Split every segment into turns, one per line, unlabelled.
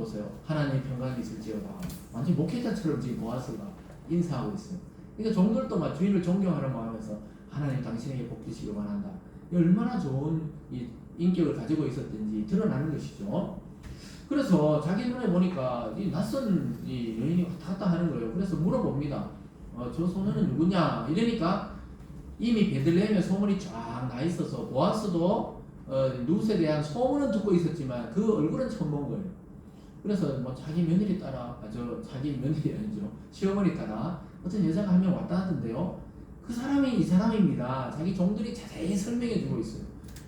보세요. 하나님 평강이 있을지어다. 완전 목회자처럼 지금 보아스가 인사하고 있어요. 그러니까 종들도 막 주인을 존경하는 마음에서 하나님 당신에게 복 주시기 원한다. 얼마나 좋은 이 인격을 가지고 있었든지 드러나는 것이죠. 그래서 자기 눈에 보니까 이 낯선 이 여인이 왔다 갔다 하는 거예요. 그래서 물어봅니다. 저 소녀는 누구냐? 이러니까 이미 베들레헴에 소문이 쫙 나 있어서 보아스도 룻에 대한 소문은 듣고 있었지만 그 얼굴은 처음 본 거예요. 그래서 뭐 자기 며느리 따라 자기 며느리 아니죠. 시어머니 따라 어떤 여자가 한 명 왔다 하던데요. 그 사람이 이 사람입니다. 자기 종들이 자세히 설명해 주고 있어요.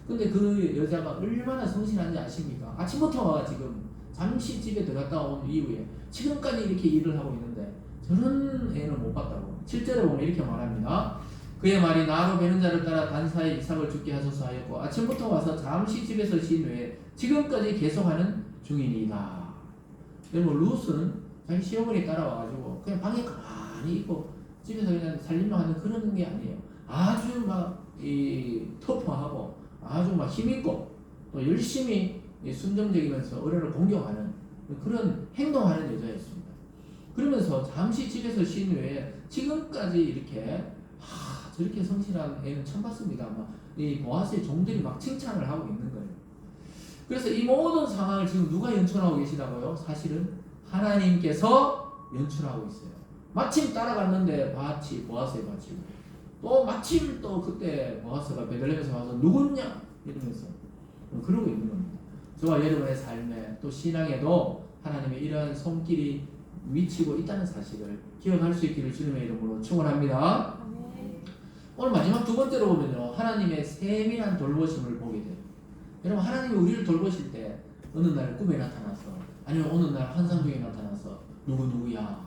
근데 그 여자가 얼마나 성실한지 아십니까? 아침부터 지금 잠시 집에 들어갔다 온 이후에 지금까지 이렇게 일을 하고 있는데 저런 애는 못 봤다고. 7절에 보면 이렇게 말합니다. 그의 말이 나로 베는 자를 따라 단사에 이삭을 죽게 하소서 하였고 아침부터 와서 잠시 집에서 쉰 후에 지금까지 계속하는 중이니이다. 그리고 룻은 자기 시어머니 따라와가지고 그냥 방에 가만히 있고 집에서 그냥 살림만 하는 그런 게 아니에요. 아주 막 이 터프하고 아주 막 힘있고 또 열심히 순정적이면서 어른을 공경하는 그런 행동하는 여자였습니다. 그러면서 잠시 집에서 쉰 후에 지금까지 이렇게 저렇게 성실한 애는 처음 봤습니다. 이 보아스의 종들이 막 칭찬을 하고 있는 거예요. 그래서 이 모든 상황을 지금 누가 연출하고 계시다고요? 사실은 하나님께서 연출하고 있어요. 마침 따라갔는데 보아스의 밭이고 또 마침 또 그때 보아스가 베들레헴에서 와서 누구냐 이러면서 그러고 있는 겁니다. 저와 여러분의 삶에 또 신앙에도 하나님의 이러한 손길이 미치고 있다는 사실을 기억할 수 있기를 주님의 이름으로 축원합니다. 오늘 마지막 두 번째로 보면요, 하나님의 세밀한 돌보심을 보게 돼요. 여러분, 하나님이 우리를 돌보실 때 어느 날 꿈에 나타나서 아니면 어느 날 환상 중에 나타나서 누구야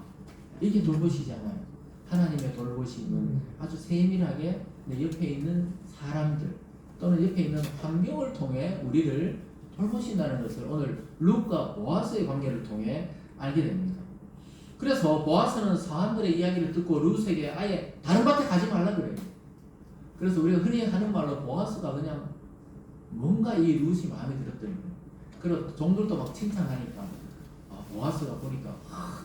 이렇게 돌보시잖아요. 하나님의 돌보심은 아주 세밀하게 내 옆에 있는 사람들 또는 옆에 있는 환경을 통해 우리를 돌보신다는 것을 오늘 룻과 보아스의 관계를 통해 알게 됩니다. 그래서 보아스는 사람들의 이야기를 듣고 룻에게 아예 다른 밭에 가지 말라 그래요. 그래서 우리가 흔히 하는 말로 보아스가 그냥 뭔가 이 룻이 마음에 들었더니 그리고 종들도 막 칭찬하니까 보아스가 보니까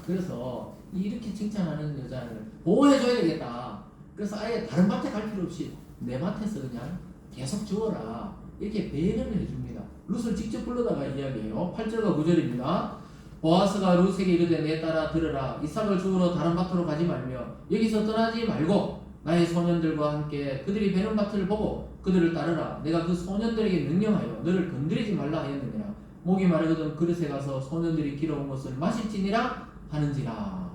그래서 이렇게 칭찬하는 여자를 보호해줘야 되겠다. 그래서 아예 다른 밭에 갈 필요 없이 내 밭에서 그냥 계속 주어라 이렇게 배려를 해줍니다. 룻을 직접 불러다가 이야기해요. 8절과 9절입니다. 보아스가 룻에게 이르되 내 따라 들으라. 이삭을 주우러 다른 밭으로 가지 말며 여기서 떠나지 말고 나의 소년들과 함께 그들이 베는 밭을 보고 그들을 따르라. 내가 그 소년들에게 명령하여 너를 건드리지 말라 하였느니라. 목이 마르거든 그릇에 가서 소년들이 길어온 것을 마실지니라 하는지라.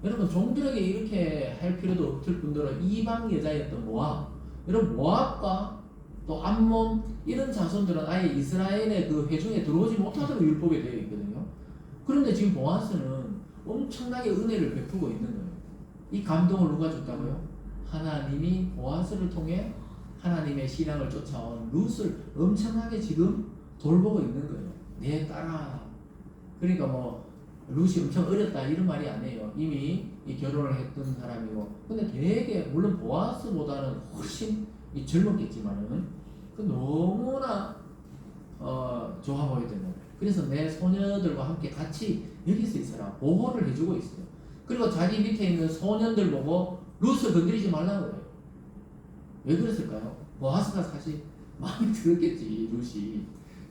여러분, 종들에게 이렇게 할 필요도 없을 뿐더러 이방 여자였던 모압, 여러분 모압과 또 암몬 이런 자손들은 아예 이스라엘의 그 회중에 들어오지 못하도록 율법에 되어 있거든요. 그런데 지금 보아스는 엄청나게 은혜를 베푸고 있는 거예요. 이 감동을 누가 줬다고요? 하나님이 보아스를 통해 하나님의 신앙을 쫓아온 룻을 엄청나게 지금 돌보고 있는 거예요. 내 따라. 그러니까 뭐 룻이 엄청 어렸다 이런 말이 아니에요. 이미 이 결혼을 했던 사람이고, 근데 되게 물론 보아스보다는 훨씬 젊었겠지만은 그 너무나 좋아 보이더라고요. 그래서 내 소녀들과 함께 같이 여기서 있어라 보호를 해주고 있어요. 그리고 자기 밑에 있는 소년들 보고 룻을 건드리지 말라고 그래요. 왜 그랬을까요? 보아스가 사실 마음에 들었겠지. 룻이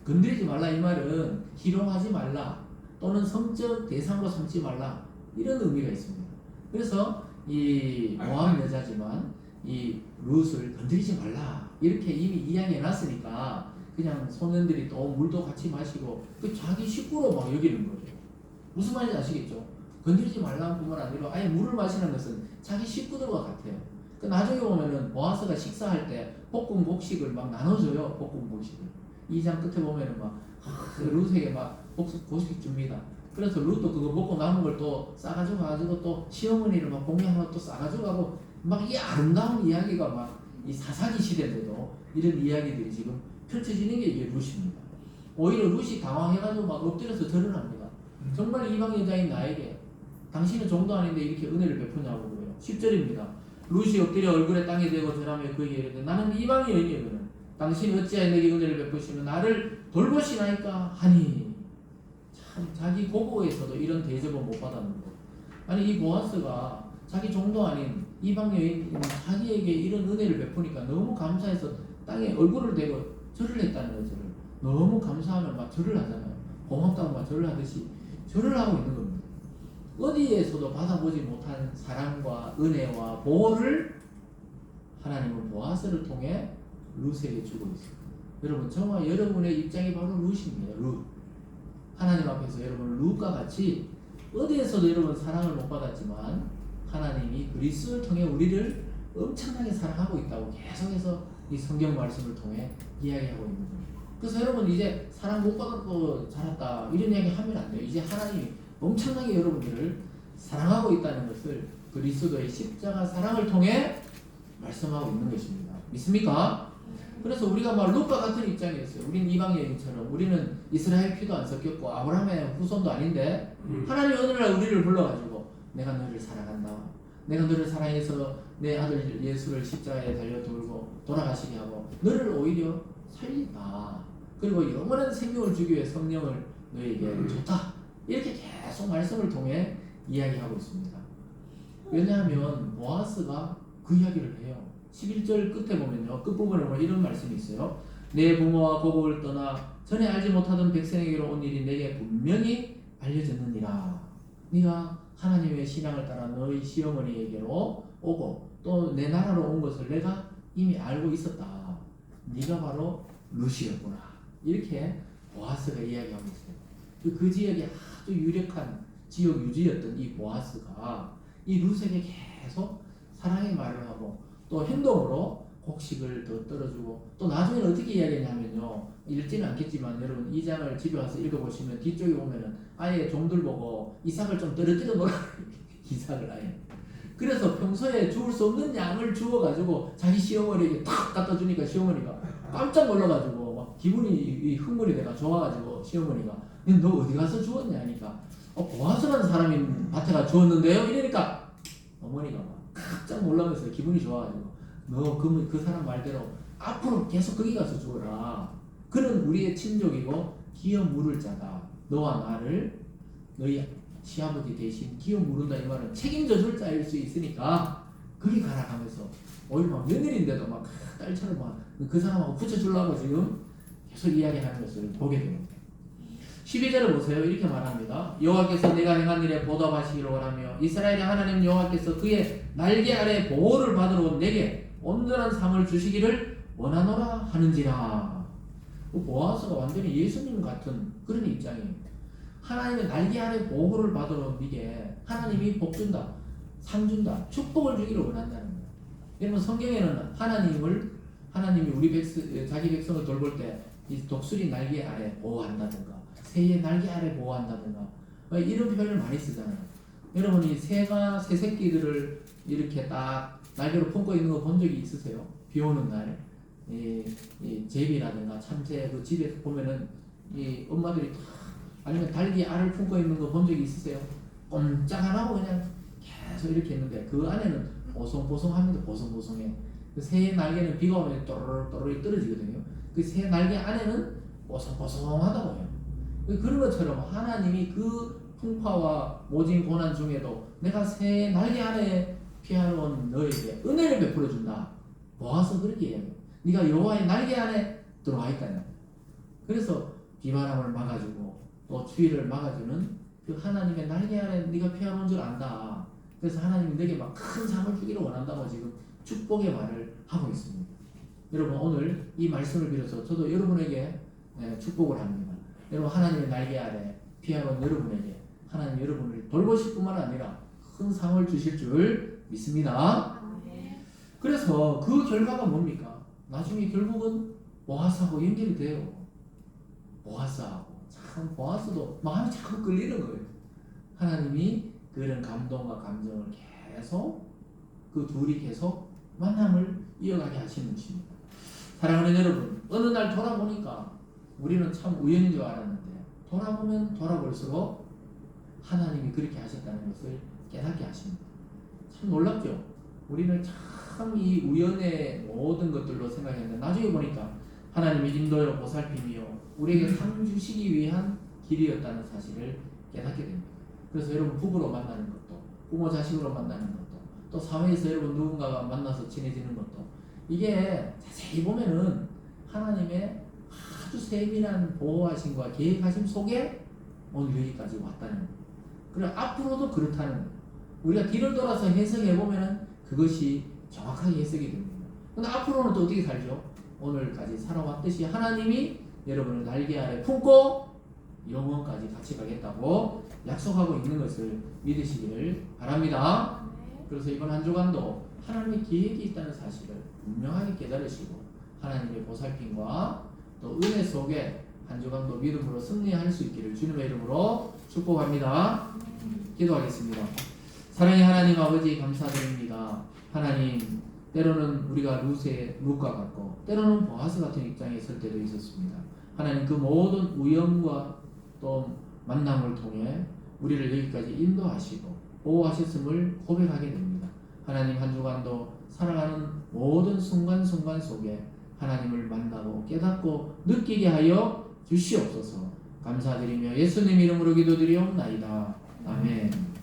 건드리지 말라 이 말은 희롱하지 말라 또는 성적 대상으로 삼지 말라 이런 의미가 있습니다. 그래서 이 모압 여자지만 이 룻을 건드리지 말라 이렇게 이미 이야기해 놨으니까 그냥 소년들이 또 물도 같이 마시고 그 자기 식구로 막 여기는 거죠. 무슨 말인지 아시겠죠? 건드리지 말라는 뿐만 아니라 아예 물을 마시는 것은 자기 식구들과 같아요. 그 나중에 보면은 보아스가 식사할 때 볶음 곡식을 막 나눠줘요. 볶음 곡식을 2장 끝에 보면은 막 룻에게 막 곡식 줍니다. 그래서 룻도 그거 먹고 남은 걸 또 싸가지고 가지고 또 시어머니를 막 공양하고 또 싸가지고 가고 막 이 아름다운 이야기가 막 이 사사기 시대인데도 이런 이야기들이 지금 펼쳐지는 게 이게 룻입니다. 오히려 룻이 당황해가지고 막 엎드려서 절을 합니다. 정말 이방 여자인 나에게 당신은 종도 아닌데 이렇게 은혜를 베푸냐고 그래요. 10절입니다. 룻이 엎드려 얼굴에 땅에 대고 절하며 그에게 이르되 나는 이방 여인이거든 당신이 어찌하여 내게 은혜를 베푸시며 나를 돌보시나이까 하니. 참 자기 고국에서도 이런 대접을 못 받았는데, 아니 이 보아스가 자기 종도 아닌 이방 여인인 자기에게 이런 은혜를 베푸니까 너무 감사해서 땅에 얼굴을 대고 절을 했다는 거죠. 너무 감사하면 막 절을 하잖아요. 고맙다고 막 절을 하듯이 절을 하고 있는 겁니다. 어디에서도 받아보지 못한 사랑과 은혜와 보호를 하나님은 보아스를 통해 룻에게 주고 있어요. 여러분, 저와 여러분의 입장이 바로 룻입니다. 룻. 하나님 앞에서 여러분 룻과 같이 어디에서도 여러분 사랑을 못 받았지만 하나님이 그리스도를 통해 우리를 엄청나게 사랑하고 있다고 계속해서 이 성경 말씀을 통해 이야기하고 있는 거예요. 그래서 여러분 이제 사랑 못 받고 자랐다 이런 이야기 하면 안 돼요. 이제 하나님이 엄청나게 여러분들을 사랑하고 있다는 것을 그리스도의 십자가 사랑을 통해 말씀하고 있는 것입니다. 믿습니까? 그래서 우리가 막 룻과 같은 입장이었어요. 우리는 이방 여인처럼, 우리는 이스라엘 피도 안 섞였고 아브라함의 후손도 아닌데 하나님이 어느 날 우리를 불러가지고 내가 너를 사랑한다, 내가 너를 사랑해서 내 아들 예수를 십자가에 달려 돌고 돌아가시게 하고 너를 오히려 살린다, 그리고 영원한 생명을 주기 위해 성령을 너에게 줬다, 이렇게 계속 말씀을 통해 이야기하고 있습니다. 왜냐하면 보아스가 그 이야기를 해요. 11절 끝에 보면요, 끝부분에 보면 이런 말씀이 있어요. 내 부모와 고국을 떠나 전에 알지 못하던 백성에게로 온 일이 내게 분명히 알려졌느니라. 네가 하나님의 신앙을 따라 너희 시어머니에게로 오고 또 내 나라로 온 것을 내가 이미 알고 있었다. 네가 바로 룻이었구나. 이렇게 보아스가 이야기하고 있어요. 그 지역에 아주 유력한 지역 유지였던 이 보아스가 이 룻에게 계속 사랑의 말을 하고 또 행동으로 곡식을 더 떨어주고, 또 나중에는 어떻게 이야기하냐면요, 읽지는 않겠지만 여러분 이 장을 집에 와서 읽어보시면 뒤쪽에 보면은 아예 종들 보고 이삭을 좀 떨어뜨려 놓으라. 이삭을 아예. 그래서 평소에 주울 수 없는 양을 주워가지고 자기 시어머니에게 탁 갖다 주니까 시어머니가 깜짝 놀라가지고 막 기분이 흥분이 돼가 좋아가지고 시어머니가 너 어디 가서 주웠냐 하니까 보아스라는 사람이 밭에 가 주웠는데요 이러니까 어머니가 막 깜짝 놀라면서 기분이 좋아가지고 너 그 사람 말대로 앞으로 계속 거기 가서 주어라. 그는 우리의 친족이고 기어 물을 자다. 너와 나를 너희 시아버지 대신 기어 물은다. 이 말은 책임져 줄 자일 수 있으니까 거기 가라 하면서 오히려 막 며느리인데도 막 딸처럼 막 그 사람하고 붙여주려고 지금 계속 이야기하는 것을 보게 됩니다. 12절을 보세요. 이렇게 말합니다. 여호와께서 내가 행한 일에 보답하시기를 원하며 이스라엘의 하나님 여호와께서 그의 날개 아래 보호를 받으러 온 내게 온전한 상을 주시기를 원하노라 하는지라. 보아스가 완전히 예수님 같은 그런 입장입니다. 하나님의 날개 아래 보호를 받으러 온 네게 하나님이 복 준다, 상 준다, 축복을 주기를 원한다는 거예요. 여러분 성경에는 하나님이 우리 자기 백성을 돌볼 때 이 독수리 날개 아래 보호한다든가 새의 날개 아래 보호한다든가 이런 표현을 많이 쓰잖아요. 여러분이 새가 새 새끼들을 이렇게 딱 날개로 품고 있는 거 본 적이 있으세요? 비 오는 날 제비라든가 참새 그 집에 보면은 이 엄마들이 아니면 달기 알을 품고 있는 거 본 적이 있으세요? 꼼짝 안 하고 그냥 계속 이렇게 있는데 그 안에는 보송보송합니다. 보송보송해. 그 새의 날개는 비가 오면 또르르 떨어지거든요. 그 새 날개 안에는 보송보송하다고 해요. 그런 것처럼 하나님이 그 풍파와 모진 고난 중에도 내가 새 날개 아래 피하러 온 너에게 은혜를 베풀어 준다. 모아서 그렇게 해요. 네가 여호와의 날개 안에 들어와 있다는. 그래서 비바람을 막아주고 또 추위를 막아주는 그 하나님의 날개 아래 네가 피하러 온 줄 안다. 그래서 하나님이 내게 막 큰 상을 주기를 원한다고 지금 축복의 말을 하고 있습니다. 여러분 오늘 이 말씀을 빌어서 저도 여러분에게 축복을 합니다. 여러분 하나님의 날개 아래 피하러 온 여러분에게 하나님 여러분을 돌보실 뿐만 아니라 큰 상을 주실 줄 믿습니다. 그래서 그 결과가 뭡니까? 나중에 결국은 보아스하고 연결이 돼요. 보아스하고 참 보아스도 마음이 자꾸 끌리는 거예요. 하나님이 그런 감동과 감정을 계속 그 둘이 계속 만남을 이어가게 하시는 것입니다. 사랑하는 여러분, 어느 날 돌아보니까 우리는 참 우연인 줄 알았는데 돌아보면 돌아볼수록 하나님이 그렇게 하셨다는 것을 깨닫게 하십니다. 참 놀랍죠? 우리는 참 이 우연의 모든 것들로 생각했는데 나중에 보니까 하나님의 인도여 보살핌이요 우리에게 상 주시기 위한 길이었다는 사실을 깨닫게 됩니다. 그래서 여러분 부부로 만나는 것도, 부모 자식으로 만나는 것도, 또 사회에서 여러분 누군가가 만나서 친해지는 것도, 이게 자세히 보면은 하나님의 아주 세밀한 보호하심과 계획하심 속에 오늘 여기까지 왔다는 거예요. 그리고 앞으로도 그렇다는 거예요. 우리가 뒤를 돌아서 해석해 보면은 그것이 정확하게 해석이 됩니다. 근데 앞으로는 또 어떻게 살죠? 오늘까지 살아왔듯이 하나님이 여러분을 날개 아래 품고 영원까지 같이 가겠다고 약속하고 있는 것을 믿으시기를 바랍니다. 그래서 이번 한 주간도 하나님의 계획이 있다는 사실을 분명하게 깨달으시고 하나님의 보살핌과 또 은혜 속에 한 주간도 믿음으로 승리할 수 있기를 주님의 이름으로 축복합니다. 기도하겠습니다. 사랑의 하나님 아버지 감사드립니다. 하나님, 때로는 우리가 룻과 같고 때로는 보아스 같은 입장에 있을 때도 있었습니다. 하나님, 그 모든 우연과 또 만남을 통해 우리를 여기까지 인도하시고 보호하셨음을 고백하게 됩니다. 하나님, 한 주간도 살아가는 모든 순간순간 속에 하나님을 만나고 깨닫고 느끼게 하여 주시옵소서. 감사드리며 예수님 이름으로 기도드리옵나이다. 아멘.